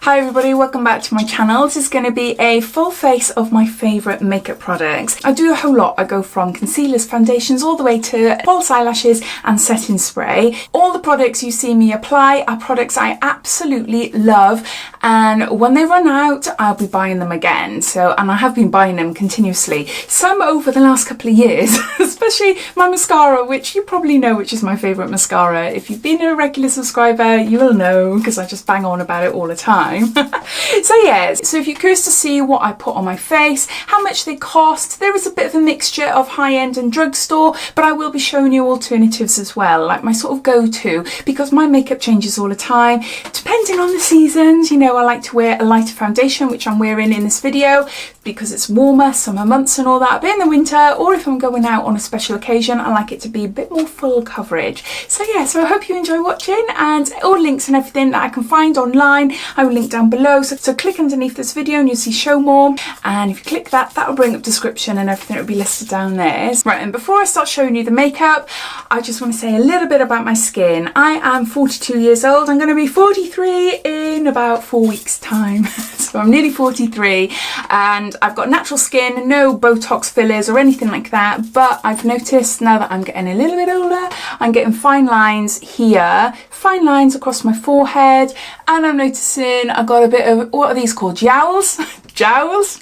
Hi everybody, welcome back to my channel. This is going to be a full face of my favourite makeup products. I do a whole lot. I go from concealers, foundations, all the way to false eyelashes and setting spray. All the products you see me apply are products I absolutely love, and when they run out I'll be buying them again. And I have been buying them continuously. Some over the last couple of years, especially my mascara, which you probably know which is my favourite mascara. If you've been a regular subscriber you will know because I just bang on about it all the time. So if you're curious to see what I put on my face, how much they cost, there is a bit of a mixture of high-end and drugstore, but I will be showing you alternatives as well, like my sort of go-to, because my makeup changes all the time depending on the seasons. You know, I like to wear a lighter foundation, which I'm wearing in this video because it's warmer, summer months and all that, but in the winter, or if I'm going out on a special occasion, I like it to be a bit more full coverage. So I hope you enjoy watching, and all links and everything that I can find online I will link down below. So click underneath this video and you'll see show more, and if you click that, that will bring up description and everything will be listed down there. Right, and before I start showing you the makeup, I just want to say a little bit about my skin. I am 42 years old. I'm going to be 43 in about 4 weeks time. So I'm nearly 43 and I've got natural skin, no Botox fillers or anything like that, but I've noticed now that I'm getting a little bit older, I'm getting fine lines here, fine lines across my forehead, and I'm noticing I've got a bit of, what are these called, jowls? Jowls?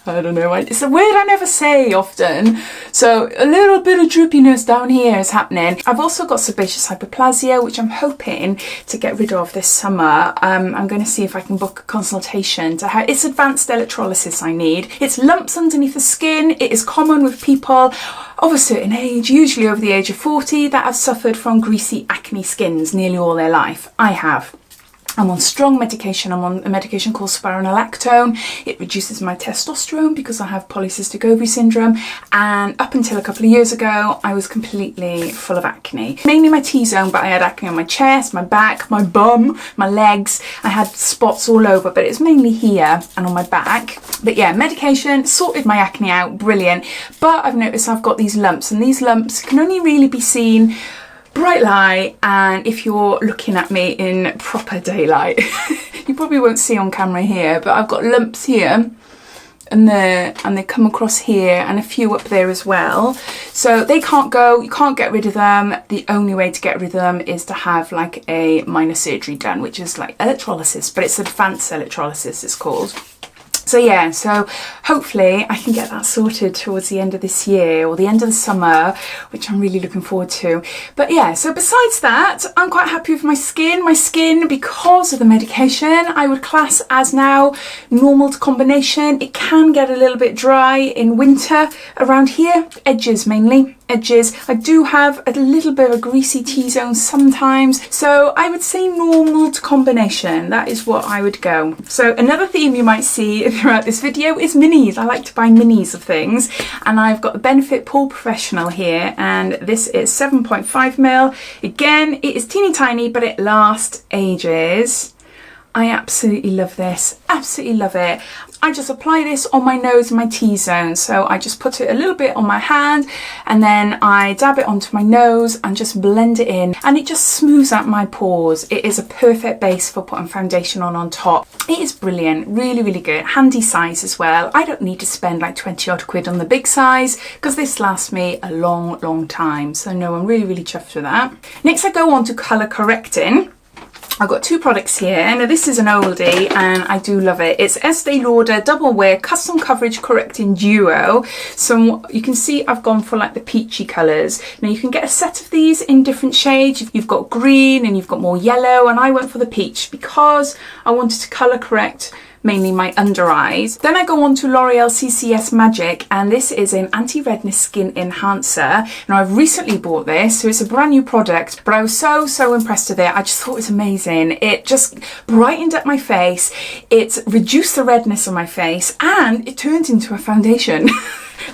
I don't know, it's a word I never say often. So a little bit of droopiness down here is happening. I've also got sebaceous hyperplasia, which I'm hoping to get rid of this summer. I'm going to see if I can book a consultation to have, it's advanced electrolysis I need. It's lumps underneath the skin. It is common with people of a certain age, usually over the age of 40, that have suffered from greasy acne skins nearly all their life. I have. I'm on strong medication. I'm on a medication called spironolactone. It reduces my testosterone because I have polycystic ovary syndrome, and up until a couple of years ago I was completely full of acne. Mainly my T-zone, but I had acne on my chest, my back, my bum, my legs. I had spots all over, but it's mainly here and on my back. But yeah, medication sorted my acne out, brilliant. But I've noticed I've got these lumps, and these lumps can only really be seen bright light, and if you're looking at me in proper daylight you probably won't see on camera here, but I've got lumps here and there, and they come across here and a few up there as well. So they can't go, you can't get rid of them. The only way to get rid of them is to have like a minor surgery done, which is like electrolysis, but it's advanced electrolysis it's called. So hopefully I can get that sorted towards the end of this year or the end of the summer, which I'm really looking forward to. But yeah, so besides that, I'm quite happy with my skin. My skin, because of the medication, I would class as now normal to combination. It can get a little bit dry in winter around here, edges mainly. Edges. I do have a little bit of a greasy T-zone sometimes, so I would say normal to combination. That is what I would go. So another theme you might see throughout this video is minis. I like to buy minis of things, and I've got the Benefit Pore Professional here, and this is 7.5ml. Again, it is teeny tiny, but it lasts ages. I absolutely love this, absolutely love it. I just apply this on my nose and my T-zone. So I just put it a little bit on my hand and then I dab it onto my nose and just blend it in, and it just smooths out my pores. It is a perfect base for putting foundation on top. It is brilliant, really, really good. Handy size as well. I don't need to spend like 20 odd quid on the big size because this lasts me a long, long time. So no, I'm really, really chuffed with that. Next I go on to colour correcting. I've got two products here. Now this is an oldie and I do love it. It's Estee Lauder Double Wear Custom Coverage Correcting Duo. So you can see I've gone for like the peachy colours. Now you can get a set of these in different shades. You've got green and you've got more yellow, and I went for the peach because I wanted to colour correct mainly my under eyes. Then I go on to L'Oreal CCS Magic, and this is an anti-redness skin enhancer. Now I've recently bought this, so it's a brand new product, but I was so impressed with it. I just thought it was amazing. It just brightened up my face, it reduced the redness on my face, and it turned into a foundation.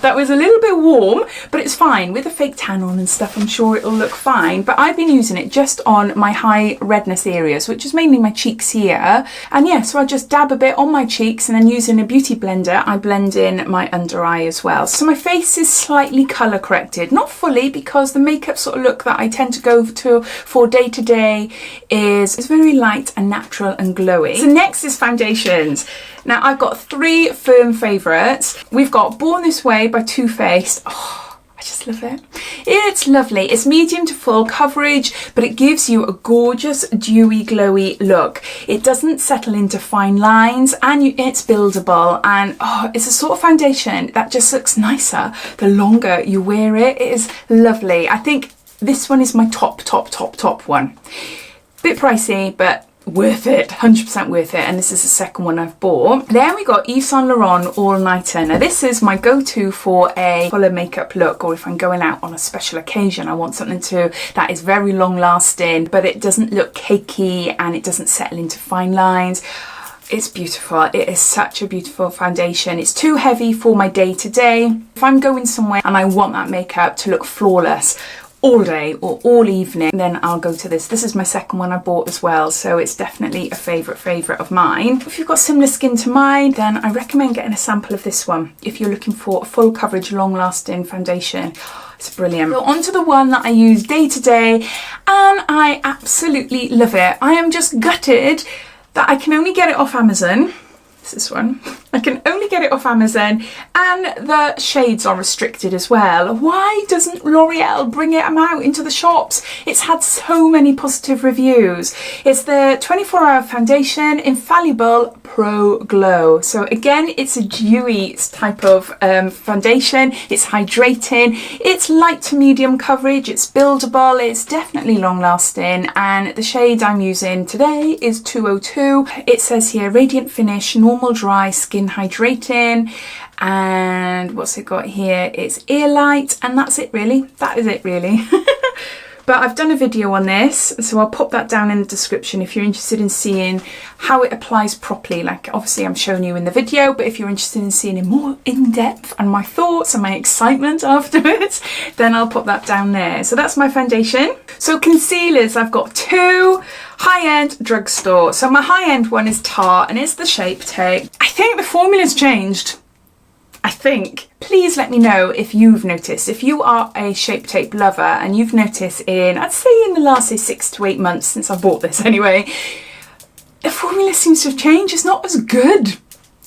That was a little bit warm, but it's fine. With a fake tan on and stuff, I'm sure it'll look fine. But I've been using it just on my high redness areas, which is mainly my cheeks here. And yeah, so I just dab a bit on my cheeks, and then using a beauty blender, I blend in my under eye as well. So my face is slightly colour corrected. Not fully, because the makeup sort of look that I tend to go to for day to day is very light and natural and glowy. So next is foundations. Now I've got 3 firm favourites. We've got Born This Way by Too Faced. Oh, I just love it. It's lovely. It's medium to full coverage, but it gives you a gorgeous, dewy, glowy look. It doesn't settle into fine lines, and it's buildable, and oh, it's a sort of foundation that just looks nicer the longer you wear it. It is lovely. I think this one is my top one. Bit pricey, but worth it, 100% worth it. And this is the second one I've bought. Then we got Yves Saint Laurent All Nighter. Now this is my go-to for a fuller makeup look, or if I'm going out on a special occasion, I want something that is very long lasting, but it doesn't look cakey and it doesn't settle into fine lines. It's beautiful. It is such a beautiful foundation. It's too heavy for my day to day. If I'm going somewhere and I want that makeup to look flawless all day or all evening, then I'll go to this. This is my second one I bought as well, so it's definitely a favourite of mine. If you've got similar skin to mine, then I recommend getting a sample of this one if you're looking for a full coverage, long lasting foundation. It's brilliant. So on to the one that I use day to day, and I absolutely love it. I am just gutted that I can only get it off Amazon. It's this one. I can only get it off Amazon, and the shades are restricted as well. Why doesn't L'Oreal bring it out into the shops? It's had so many positive reviews. It's the 24-hour foundation Infallible Pro Glow. So again, it's a dewy type of foundation. It's hydrating. It's light to medium coverage. It's buildable. It's definitely long lasting. And the shade I'm using today is 202. It says here, radiant finish, normal dry, skin hydrating, and what's it got here? It's ear light, and that's it really. That is it really. But I've done a video on this, so I'll pop that down in the description if you're interested in seeing how it applies properly. Like obviously I'm showing you in the video, but if you're interested in seeing it more in depth and my thoughts and my excitement afterwards, then I'll pop that down there. So that's my foundation. So concealers, I've got 2 high-end Drugstore. So my high-end one is Tarte, and it's the Shape Tape. I think the formula's changed. I think. Please let me know if you've noticed. If you are a Shape Tape lover and you've noticed I'd say in the last 6 to 8 months since I bought this anyway, the formula seems to have changed. It's not as good.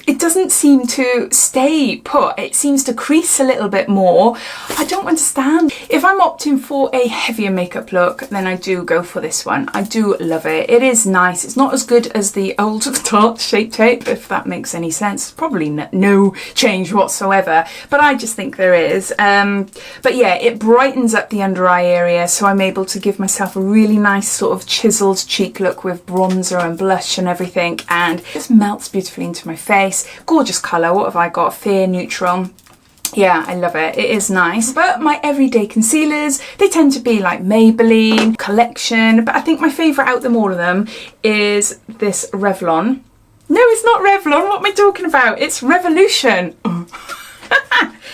It doesn't seem to stay put. It seems to crease a little bit more. I don't understand. If I'm opting for a heavier makeup look, then I do go for this one. I do love it. It is nice. It's not as good as the old Tarte Shape Tape, if that makes any sense. Probably no change whatsoever, but I just think there is. But yeah, it brightens up the under eye area, so I'm able to give myself a really nice sort of chiseled cheek look with bronzer and blush and everything, and it just melts beautifully into my face. Gorgeous colour. What have I got? Fair neutral. Yeah, I love it. It is nice. But my everyday concealers, they tend to be like Maybelline, Collection, but I think my favourite out of all of them is this Revlon. No, it's not Revlon. What am I talking about? It's Revolution.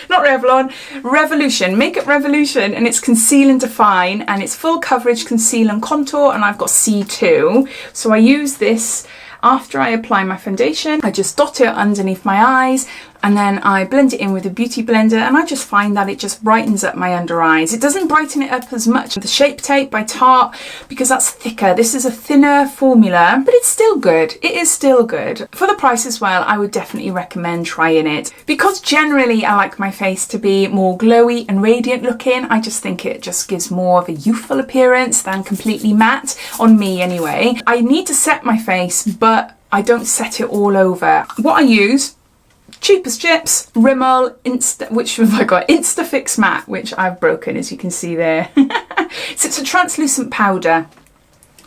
Not Revlon, Revolution, Makeup Revolution, and it's Conceal and Define, and it's full coverage, conceal and contour, and I've got C2. So I use this after I apply my foundation. I just dot it underneath my eyes, and then I blend it in with a beauty blender, and I just find that it just brightens up my under eyes. It doesn't brighten it up as much as the Shape Tape by Tarte because that's thicker. This is a thinner formula, but it's still good. It is still good. For the price as well, I would definitely recommend trying it. Because generally I like my face to be more glowy and radiant looking, I just think it just gives more of a youthful appearance than completely matte, on me anyway. I need to set my face, but I don't set it all over. What I use, cheap as chips, Rimmel which have I got? Instafix Matte, which I've broken, as you can see there. So it's a translucent powder.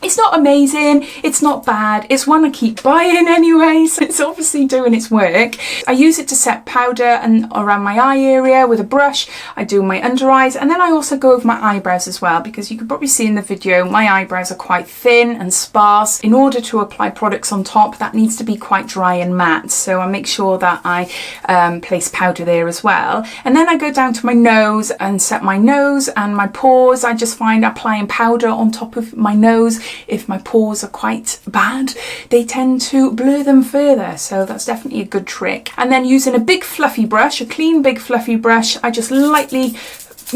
It's not amazing, it's not bad, it's one I keep buying anyway, so it's obviously doing its work. I use it to set powder and around my eye area with a brush. I do my under eyes, and then I also go over my eyebrows as well, because you can probably see in the video my eyebrows are quite thin and sparse. In order to apply products on top, that needs to be quite dry and matte, so I make sure that I place powder there as well. And then I go down to my nose and set my nose and my pores. I just find applying powder on top of my nose, if my pores are quite bad, they tend to blur them further, so that's definitely a good trick. And then using a big fluffy brush, a clean big fluffy brush, I just lightly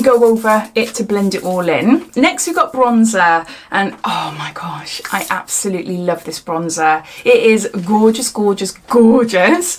go over it to blend it all in. Next we've got bronzer, and oh my gosh, I absolutely love this bronzer. It is gorgeous, gorgeous, gorgeous.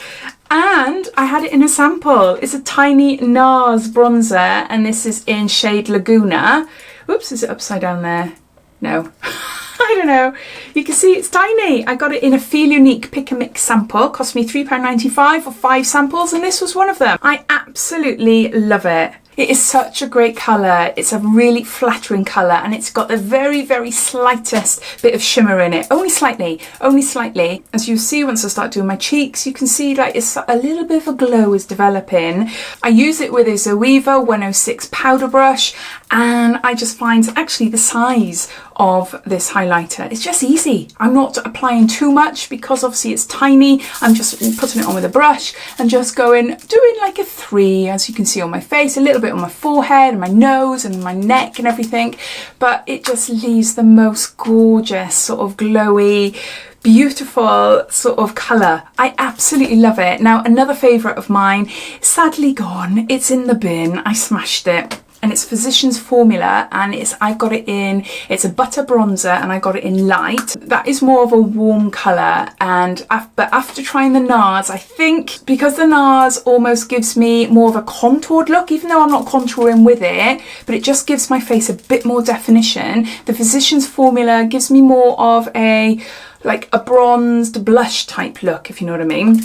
And I had it in a sample. It's a tiny NARS bronzer, and this is in shade Laguna. Oops, is it upside down there? No. I don't know. You can see it's tiny. I got it in a Feel Unique Pick and Mix sample. Cost me £3.95 for 5 samples, and this was one of them. I absolutely love it. It is such a great colour. It's a really flattering colour, and it's got the very, very slightest bit of shimmer in it. Only slightly, only slightly. As you see, once I start doing my cheeks, you can see like it's a little bit of a glow is developing. I use it with a Zoeva 106 powder brush, and I just find actually the size of this highlighter, it's just easy. I'm not applying too much because obviously it's tiny. I'm just putting it on with a brush and just doing like a 3, as you can see on my face, a little bit on my forehead and my nose and my neck and everything, but it just leaves the most gorgeous sort of glowy, beautiful sort of colour. I absolutely love it. Now, another favourite of mine, sadly gone, it's in the bin, I smashed it. And it's Physicians Formula, and I've got it in, it's a butter bronzer, and I got it in light. That is more of a warm colour, and but after trying the NARS, I think because the NARS almost gives me more of a contoured look, even though I'm not contouring with it, but it just gives my face a bit more definition. The Physicians Formula gives me more of like a bronzed blush type look, if you know what I mean.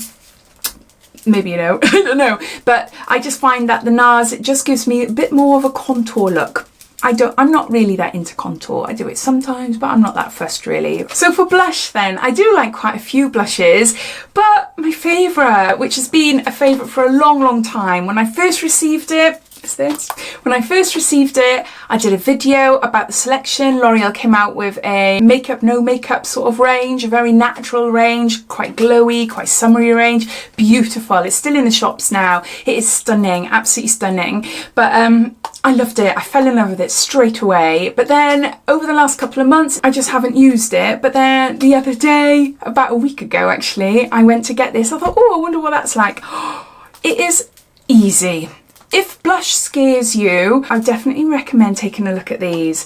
Maybe you know, I don't know, but I just find that the NARS, it just gives me a bit more of a contour look. I'm not really that into contour. I do it sometimes, but I'm not that fussed really. So for blush then, I do like quite a few blushes, but my favourite, which has been a favourite for a long, long time, when I first received it, when I first received it, I did a video about the selection. L'Oreal came out with a makeup, no makeup sort of range, a very natural range, quite glowy, quite summery range. Beautiful. It's still in the shops now. It is stunning, absolutely stunning. But I loved it. I fell in love with it straight away. But then over the last couple of months, I just haven't used it. But then the other day, about a week ago actually, I went to get this. I thought, oh, I wonder what that's like. It is easy. If blush scares you, I definitely recommend taking a look at these.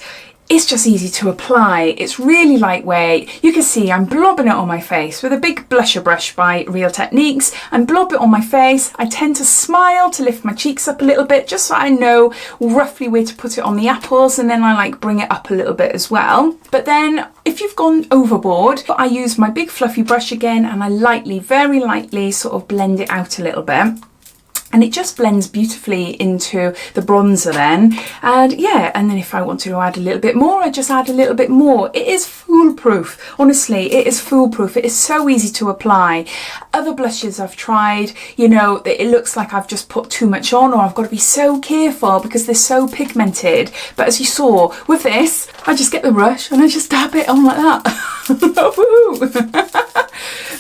It's just easy to apply. It's really lightweight. You can see I'm blobbing it on my face with a big blusher brush by Real Techniques, and blob it on my face. I tend to smile to lift my cheeks up a little bit, just so I know roughly where to put it on the apples, and then I like bring it up a little bit as well. But then if you've gone overboard, I use my big fluffy brush again, and I lightly, very lightly sort of blend it out a little bit. And it just blends beautifully into the bronzer then. And yeah, and then if I want to add a little bit more, I just add a little bit more. It is foolproof. Honestly, it is foolproof. It is so easy to apply. Other blushes I've tried, you know, it looks like I've just put too much on, or I've got to be so careful because they're so pigmented. But as you saw, with this, I just get the brush and I just dab it on like that.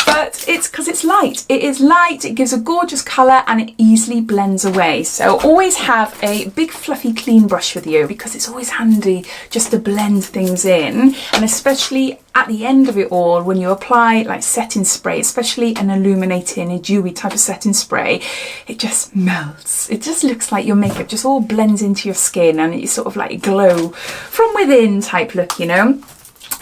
But it's because it's light. It is light, it gives a gorgeous colour, and it easily blends away. So always have a big fluffy clean brush with you, because it's always handy just to blend things in, and especially at the end of it all, when you apply like setting spray, especially an illuminating, a dewy type of setting spray, it just melts. It just looks like your makeup just all blends into your skin, and it's sort of like a glow from within type look, you know.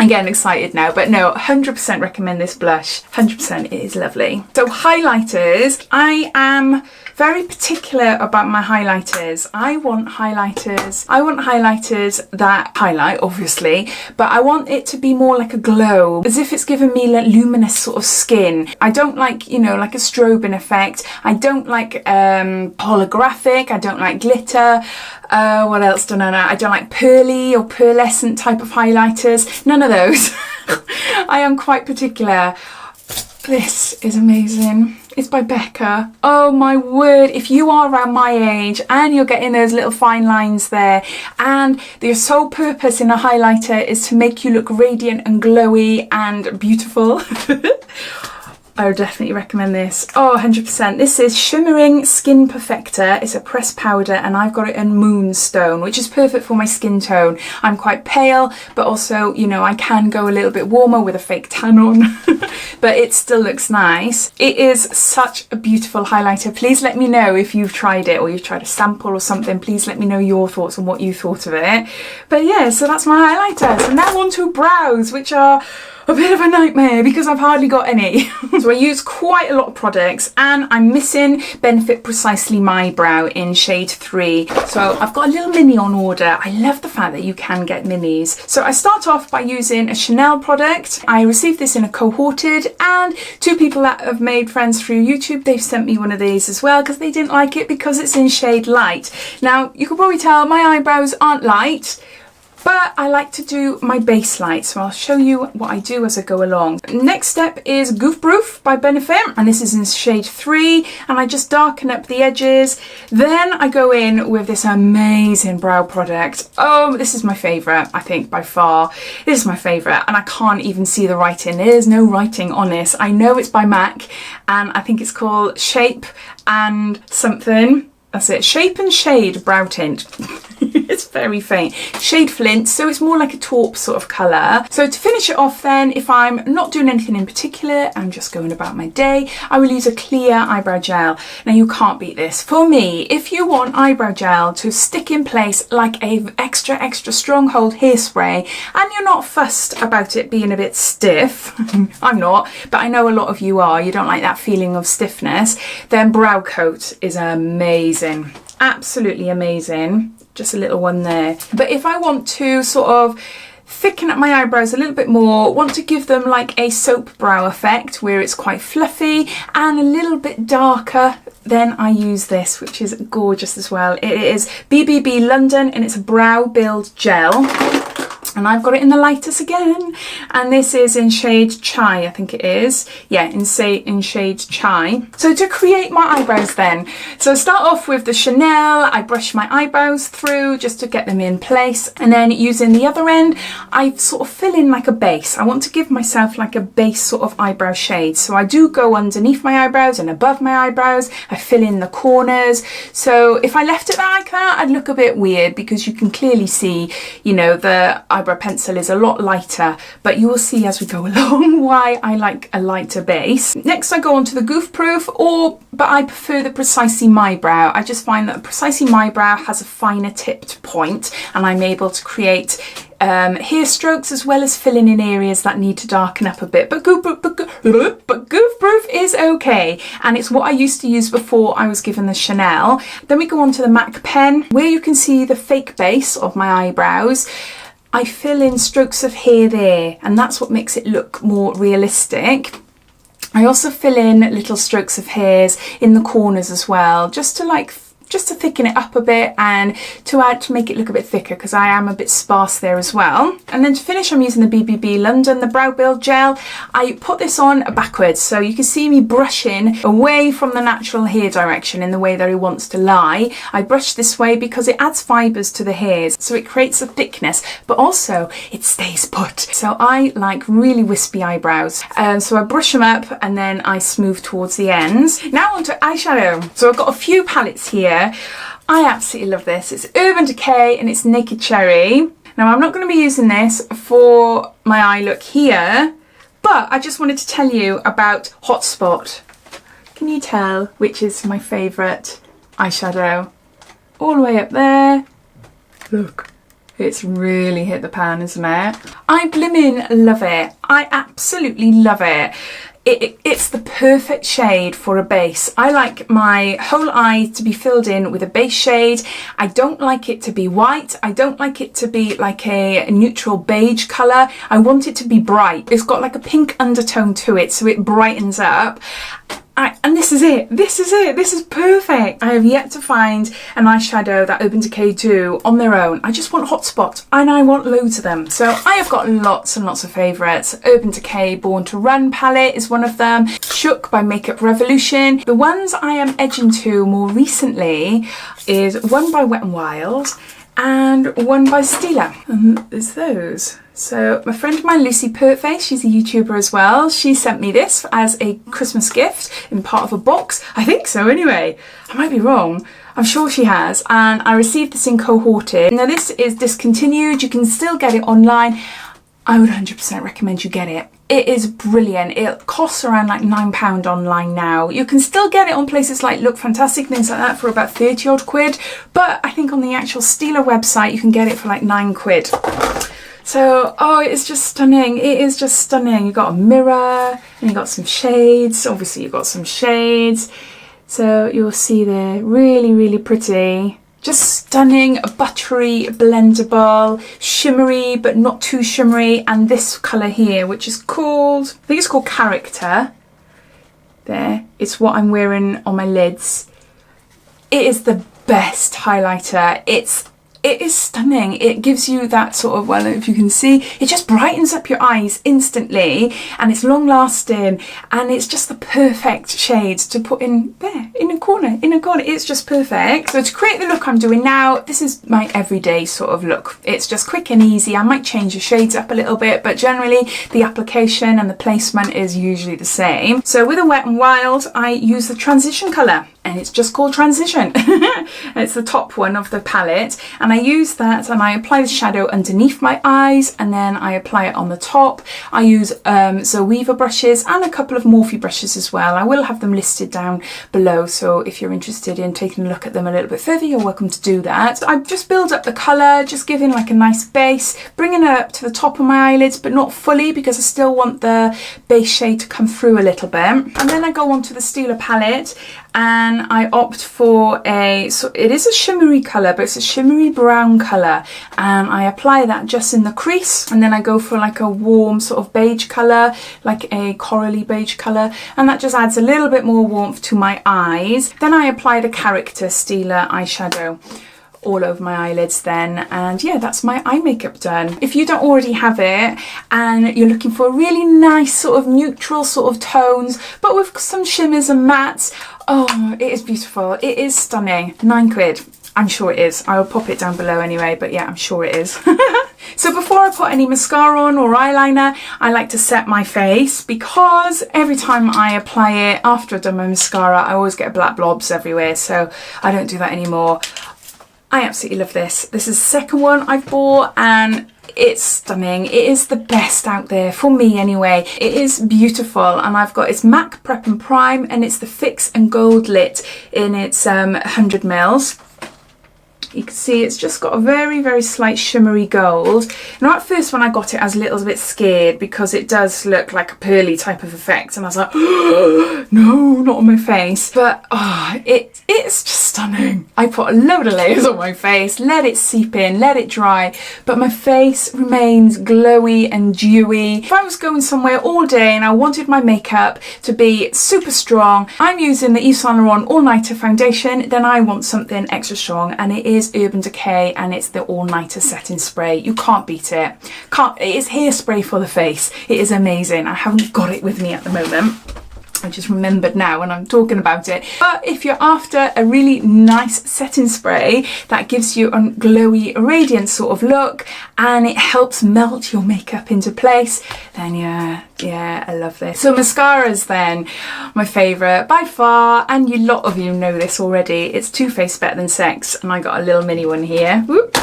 I'm getting excited now, but no, 100% recommend this blush. 100%, it is lovely. So highlighters, I am very particular about my highlighters. I want highlighters that highlight, obviously, but I want it to be more like a glow, as if it's giving me like luminous sort of skin. I don't like, you know, like a strobing effect. I don't like holographic. I don't like glitter. What else don't I know? I don't like pearly or pearlescent type of highlighters. None of those. I am quite particular. This is amazing. It's by Becca. Oh my word, if you are around my age and you're getting those little fine lines there and your sole purpose in a highlighter is to make you look radiant and glowy and beautiful, I would definitely recommend this. Oh, 100%. This is Shimmering Skin Perfector. It's a pressed powder and I've got it in Moonstone, which is perfect for my skin tone. I'm quite pale, but also, you know, I can go a little bit warmer with a fake tan on, but it still looks nice. It is such a beautiful highlighter. Please let me know if you've tried it or you've tried a sample or something. Please let me know your thoughts on what you thought of it. But yeah, so that's my highlighter. So now on to brows, which are a bit of a nightmare because I've hardly got any. So I use quite a lot of products and I'm missing Benefit Precisely My Brow in shade 3. So I've got a little mini on order. I love the fact that you can get minis. So I start off by using a Chanel product. I received this in a cohorted, and 2 people that have made friends through YouTube, they've sent me one of these as well because they didn't like it because it's in shade light. Now you can probably tell my eyebrows aren't light, but I like to do my base light, so I'll show you what I do as I go along. Next step is Goof Proof by Benefit, and this is in shade 3, and I just darken up the edges. Then I go in with this amazing brow product. Oh, this is my favourite, I think, by far. This is my favourite, and I can't even see the writing. There's no writing on this. I know it's by MAC, and I think it's called Shape and something. That's it, Shape and Shade Brow Tint. It's very faint. Shade Flint, so it's more like a taupe sort of colour. So to finish it off then, if I'm not doing anything in particular, I'm just going about my day, I will use a clear eyebrow gel. Now you can't beat this. For me, if you want eyebrow gel to stick in place like a extra stronghold hairspray, and you're not fussed about it being a bit stiff, I'm not, but I know a lot of you are, you don't like that feeling of stiffness, then Brow Coat is amazing. Absolutely amazing. Just a little one there. But if I want to sort of thicken up my eyebrows a little bit more, want to give them like a soap brow effect where it's quite fluffy and a little bit darker, then I use this, which is gorgeous as well. It is BBB London and it's a brow build gel. And I've got it in the lightest again, and this is in shade Chai, I think it is. Yeah, in shade Chai. So to create my eyebrows then, so I start off with the Chanel. I brush my eyebrows through just to get them in place, and then using the other end, I sort of fill in like a base. I want to give myself like a base sort of eyebrow shade. So I do go underneath my eyebrows and above my eyebrows. I fill in the corners. So if I left it like that, I'd look a bit weird because you can clearly see, you know, the eyebrow pencil is a lot lighter, but you will see as we go along why I like a lighter base. Next I go on to the Goof Proof, but I prefer the Precisely My Brow. I just find that Precisely My Brow has a finer tipped point and I'm able to create hair strokes as well as filling in areas that need to darken up a bit. But Goof Proof is okay, and it's what I used to use before I was given the Chanel. Then we go on to the MAC pen, where you can see the fake base of my eyebrows. I fill in strokes of hair there, and that's what makes it look more realistic. I also fill in little strokes of hairs in the corners as well, just to thicken it up a bit and to make it look a bit thicker, because I am a bit sparse there as well. And then to finish, I'm using the BBB London, the Brow Build Gel. I put this on backwards, so you can see me brushing away from the natural hair direction in the way that it wants to lie. I brush this way because it adds fibres to the hairs, so it creates a thickness, but also it stays put. So I like really wispy eyebrows. So I brush them up and then I smooth towards the ends. Now onto eyeshadow. So I've got a few palettes here. I absolutely love this. It's Urban Decay and it's Naked Cherry. Now I'm not going to be using this for my eye look here, but I just wanted to tell you about Hotspot. Can you tell which is my favourite eyeshadow? All the way up there. Look, it's really hit the pan, isn't it? I blimmin' love it. I absolutely love it. It's the perfect shade for a base. I like my whole eye to be filled in with a base shade. I don't like it to be white. I don't like it to be like a neutral beige colour. I want it to be bright. It's got like a pink undertone to it, so it brightens up. And this is it. This is it. This is perfect. I have yet to find an eyeshadow that Urban Decay do on their own. I just want hotspots and I want loads of them. So I have got lots and lots of favourites. Urban Decay Born to Run palette is one of them. Shook by Makeup Revolution. The ones I am edging to more recently is one by Wet n Wild and one by Stila. And there's those. So my friend of mine, Lucy Pertface, she's a YouTuber as well. She sent me this as a Christmas gift in part of a box. I think so anyway. I might be wrong. I'm sure she has. And I received this in Cohorted. Now this is discontinued. You can still get it online. I would 100% recommend you get it. It is brilliant. It costs around like £9 online now. You can still get it on places like Look Fantastic, things like that, for about 30 odd quid. But I think on the actual Stila website, you can get it for like 9 quid. So, oh, it's just stunning. It is just stunning. You've got a mirror and you've got some shades. Obviously, you've got some shades. So you'll see there, really, really pretty. Just stunning, buttery, blendable, shimmery, but not too shimmery. And this colour here, which is called, I think it's called Character. There, it's what I'm wearing on my lids. It is the best highlighter. It is stunning. It gives you that sort of, well, if you can see, it just brightens up your eyes instantly, and it's long lasting, and it's just the perfect shade to put in there, in a corner, It's just perfect. So to create the look I'm doing now, this is my everyday sort of look. It's just quick and easy. I might change the shades up a little bit, but generally the application and the placement is usually the same. So with a Wet n Wild, I use the transition colour, and it's just called Transition. It's the top one of the palette, and I use that and I apply the shadow underneath my eyes, and then I apply it on the top. I use Zoeva brushes and a couple of Morphe brushes as well. I will have them listed down below, so if you're interested in taking a look at them a little bit further, you're welcome to do that. I just build up the colour, just giving like a nice base, bringing it up to the top of my eyelids, but not fully, because I still want the base shade to come through a little bit. And then I go on to the Stila palette, and I opt for it is a shimmery colour, but it's a shimmery brown colour, and I apply that just in the crease, and then I go for like a warm sort of beige colour, like a corally beige colour, and that just adds a little bit more warmth to my eyes. Then I apply the Character Stila eyeshadow all over my eyelids then, and yeah, that's my eye makeup done. If you don't already have it and you're looking for a really nice sort of neutral sort of tones, but with some shimmers and mattes, oh, it is beautiful. It is stunning. 9 quid. I'm sure it is. I'll pop it down below anyway, but yeah, I'm sure it is. So before I put any mascara on or eyeliner, I like to set my face, because every time I apply it after I've done my mascara, I always get black blobs everywhere, so I don't do that anymore. I absolutely love this. This is the second one I've bought, and it's stunning. It is the best out there, for me anyway. It is beautiful, and I've got its MAC Prep and Prime, and it's the Fix and Gold Lit in its 100 mils. You can see it's just got a very, very slight shimmery gold. Now at first when I got it, I was a little bit scared, because it does look like a pearly type of effect, and I was like, oh, no, not on my face. But oh, it's just stunning. I put a load of layers on my face, let it seep in, let it dry, but my face remains glowy and dewy. If I was going somewhere all day and I wanted my makeup to be super strong, I'm using the Yves Saint Laurent All Nighter foundation, then I want something extra strong, and it is Urban Decay, and it's the All Nighter setting spray. You can't beat it. It is hairspray for the face. It is amazing. I haven't got it with me at the moment. I just remembered now when I'm talking about it. But if you're after a really nice setting spray that gives you a glowy, radiant sort of look, and it helps melt your makeup into place, then yeah, I love this. So mascaras then, my favourite by far, and a lot of you know this already, it's Too Faced Better Than Sex, and I got a little mini one here. Whoop.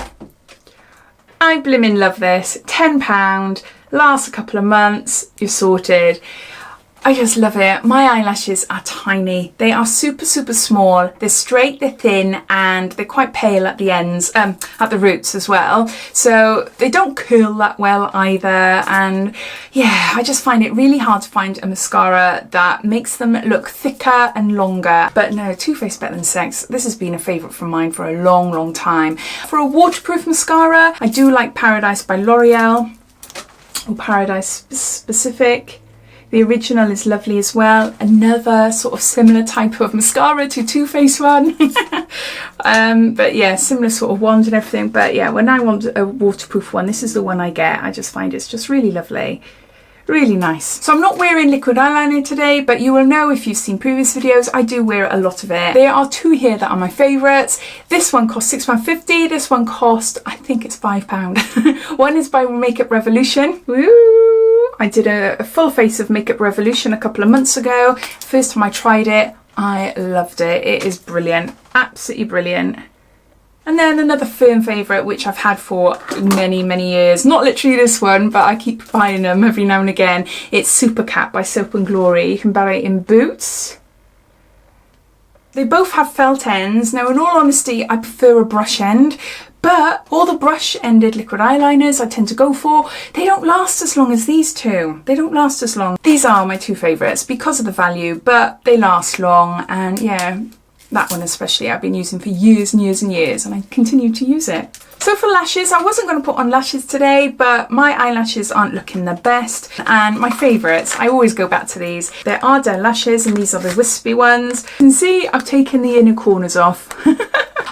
I blimmin' love this. £10, lasts a couple of months, you're sorted. I just love it. My eyelashes are tiny. They are super, super small. They're straight, they're thin, and they're quite pale at the ends, at the roots as well. So they don't curl that well either. And yeah, I just find it really hard to find a mascara that makes them look thicker and longer. But no, Too Faced Better Than Sex, this has been a favourite from mine for a long, long time. For a waterproof mascara, I do like Paradise by L'Oreal, or Paradise Specific. The original is lovely as well. Another sort of similar type of mascara to Too Faced one. But yeah, similar sort of wand and everything. But yeah, when I want a waterproof one, this is the one I get. I just find it's just really lovely. Really nice. So I'm not wearing liquid eyeliner today, but you will know if you've seen previous videos, I do wear a lot of it. There are two here that are my favourites. This one cost £6.50. This one cost, I think it's £5. One is by Makeup Revolution. Woo! I did a full face of Makeup Revolution a couple of months ago. First time I tried it, I loved it. It is brilliant. Absolutely brilliant. And then another firm favourite, which I've had for many, many years. Not literally this one, but I keep buying them every now and again. It's Super Cap by Soap and Glory. You can buy it in boots. They both have felt ends. Now, in all honesty, I prefer a brush end. But all the brush-ended liquid eyeliners I tend to go for, they don't last as long as these two. They don't last as long. These are my two favourites because of the value, but they last long. And yeah, that one especially I've been using for years and years and years, and I continue to use it. So for lashes, I wasn't going to put on lashes today, but my eyelashes aren't looking the best. And my favourites, I always go back to these. They're Ardell lashes, and these are the wispy ones. You can see I've taken the inner corners off.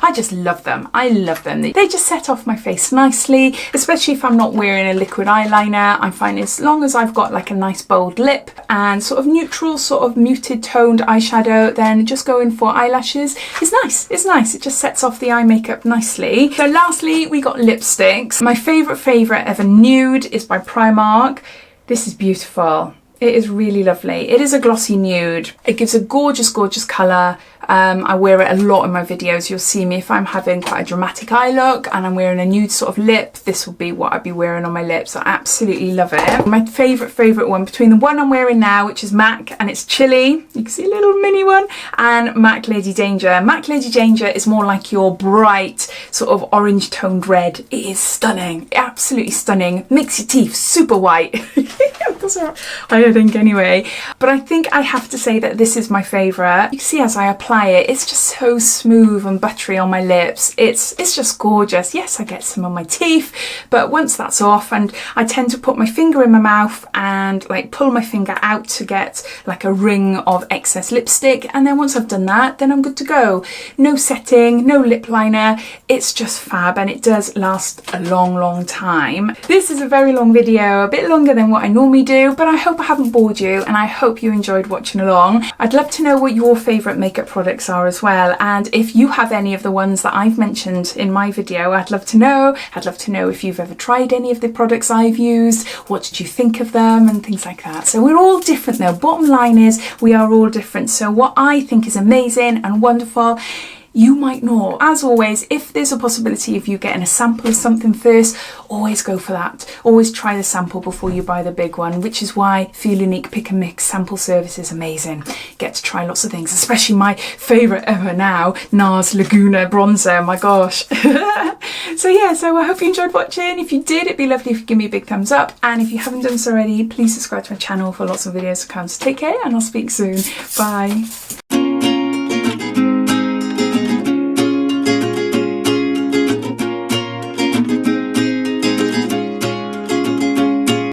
I just love them. I love them. They just set off my face nicely, especially if I'm not wearing a liquid eyeliner. I find as long as I've got like a nice bold lip and sort of neutral, sort of muted toned eyeshadow, then just going for eyelashes is nice. It's nice. It just sets off the eye makeup nicely. So lastly, we got lipsticks. My favourite ever nude is by Primark. This is beautiful. It is really lovely. It is a glossy nude. It gives a gorgeous, gorgeous colour. I wear it a lot in my videos. You'll see me if I'm having quite a dramatic eye look and I'm wearing a nude sort of lip. This will be what I'd be wearing on my lips. I absolutely love it. My favourite one between the one I'm wearing now, which is MAC, and it's Chilly. You can see a little mini one, and MAC Lady Danger. MAC Lady Danger is more like your bright sort of orange toned red. It is stunning. Absolutely stunning. Makes your teeth super white. That's what I think anyway. But I think I have to say that this is my favourite. You can see as I apply it, it's just so smooth and buttery on my lips. It's just gorgeous. Yes, I get some on my teeth, but once that's off, and I tend to put my finger in my mouth and like pull my finger out to get like a ring of excess lipstick, and then once I've done that, then I'm good to go. No setting, no lip liner. It's just fab, and it does last a long time. This is a very long video, a bit longer than what I normally do, but I hope I haven't bored you, and I hope you enjoyed watching along. I'd love to know what your favourite makeup products are as well, and if you have any of the ones that I've mentioned in my video, I'd love to know. I'd love to know if you've ever tried any of the products I've used. What did you think of them and things like that. So we're all different though. Bottom line is we are all different. So what I think is amazing and wonderful, you might not. As always, if there's a possibility of you getting a sample of something first, always go for that. Always try the sample before you buy the big one, which is why Feel Unique Pick and Mix sample service is amazing. Get to try lots of things, especially my favourite ever now, NARS Laguna bronzer. My gosh. So yeah, so I hope you enjoyed watching. If you did, it'd be lovely if you give me a big thumbs up. And if you haven't done so already, please subscribe to my channel for lots of videos to come. So take care, and I'll speak soon. Bye.